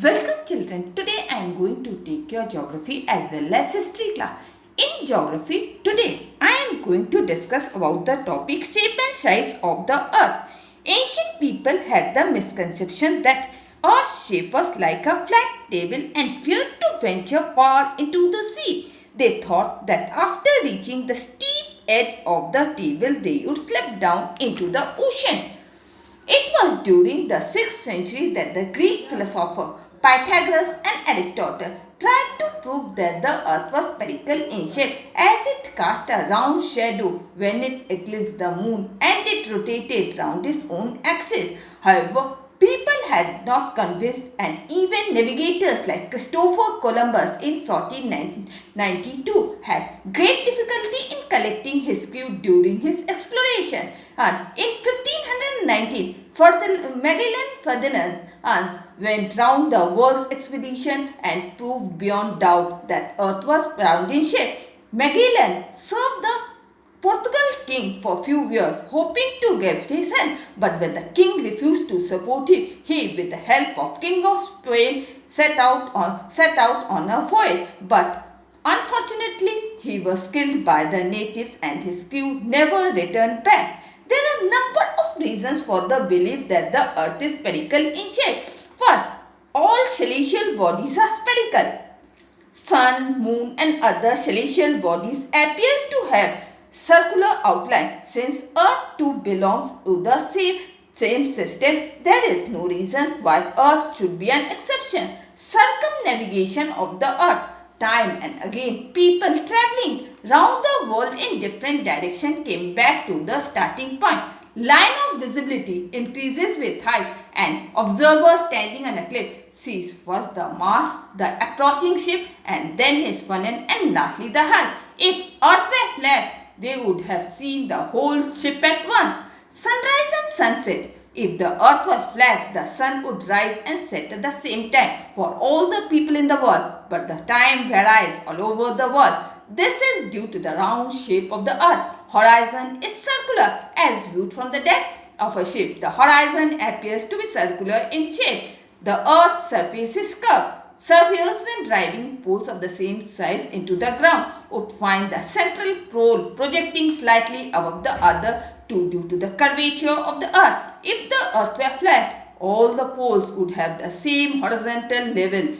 Welcome children. Today I am going to take your geography as well as history class. In geography today I am going to discuss about the topic shape and size of the earth. Ancient people had the misconception that earth's shape was like a flat table and feared to venture far into the sea. They thought that after reaching the steep edge of the table they would slip down into the ocean. It was during the 6th century that the Greek philosopher Pythagoras and Aristotle tried to prove that the earth was spherical in shape as it cast a round shadow when it eclipsed the moon and it rotated round its own axis. However, people had not convinced, and even navigators like Christopher Columbus in 1492 had great difficulty in collecting his crew during his exploration. And in 1519, Magellan Ferdinand went round the world's expedition and proved beyond doubt that Earth was round in shape. Magellan served the Portugal king for few years, hoping to get his help, but when the king refused to support him, he, with the help of King of Spain, set out on a voyage. But unfortunately, he was killed by the natives and his crew never returned back. There are a number of reasons for the belief that the earth is spherical in shape. First, all celestial bodies are spherical. Sun, moon and other celestial bodies appears to have circular outline. Since earth too belongs to the same system, there is no reason why earth should be an exception. Circumnavigation of the earth. Time and again people traveling round the world in different directions came back to the starting point. Line of visibility increases with height and observers standing on a cliff sees first the mast, the approaching ship and then his funnel and lastly the hull. If earth were flat, they would have seen the whole ship at once. Sunrise and sunset. If the earth was flat, the sun would rise and set at the same time for all the people in the world. But the time varies all over the world. This is due to the round shape of the earth. Horizon is circular as viewed from the deck of a ship. The horizon appears to be circular in shape. The earth's surface is curved. Surveyors, when driving poles of the same size into the ground, would find the central pole projecting slightly above the other two due to the curvature of the earth. If the earth were flat, all the poles would have the same horizontal level.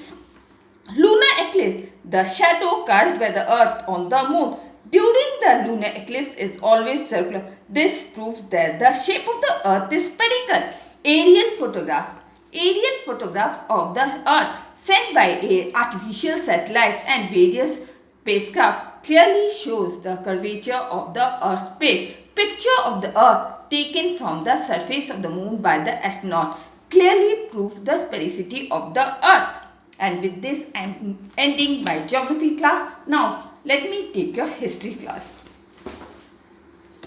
Lunar eclipse, the shadow cast by the earth on the moon during the lunar eclipse is always circular. This proves that the shape of the earth is spherical. Aerial photograph. Aerial photographs of the earth sent by artificial satellites and various spacecraft clearly shows the curvature of the earth's plate. Picture of the earth taken from the surface of the moon by the astronaut clearly proves the sphericity of the earth. And with this I am ending my geography class. Now let me take your history class.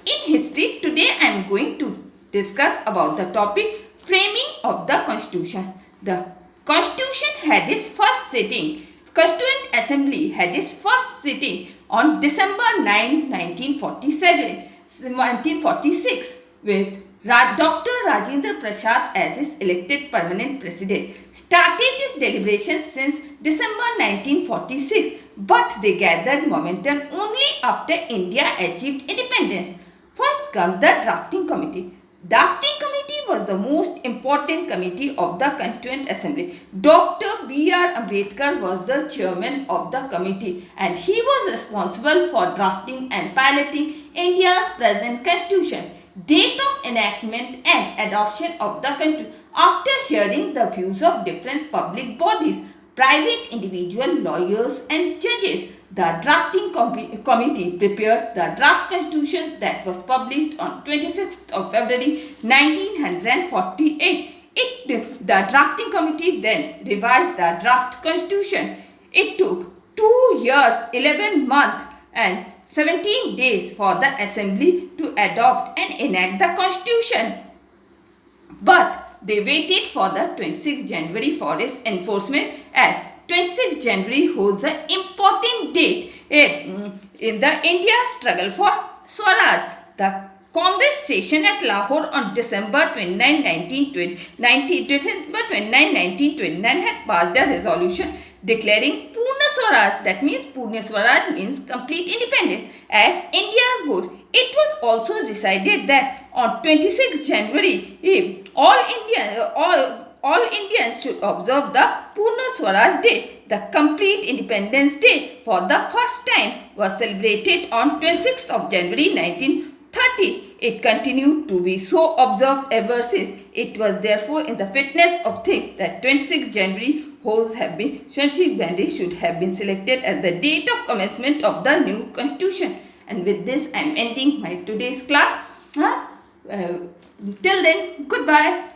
In history today I am going to discuss about the topic framing of the constitution. The constitution had its first sitting. Constituent Assembly had its first sitting on December 9, 1946 with Dr. Rajendra Prasad as its elected permanent president. Started its deliberations since December 1946, but they gathered momentum only after India achieved independence. First comes the drafting committee. Drafting committee was the most important committee of the Constituent Assembly. Dr. B.R. Ambedkar was the chairman of the committee and he was responsible for drafting and piloting India's present constitution. Date of enactment and adoption of the constitution. After hearing the views of different public bodies, private individual lawyers and judges, the drafting committee prepared the draft constitution that was published on 26th of February 1948. The drafting committee then revised the draft constitution. It took 2 years, 11 months and 17 days for the assembly to adopt and enact the constitution. But they waited for the 26th January for its enforcement as 26th January holds an important date in the India struggle for Swaraj. The Congress session at Lahore on December 29, 1929 had passed a resolution declaring Purna Swaraj, that means Purna Swaraj means complete independence, as India's goal. It was also decided that on 26 January, all Indians should observe the Purna Swaraj Day. The complete Independence Day for the first time was celebrated on 26th of January 1930. It continued to be so observed ever since. It was therefore in the fitness of things that 26th January should have been selected as the date of commencement of the new constitution. And with this I am ending my today's class. Till then, goodbye.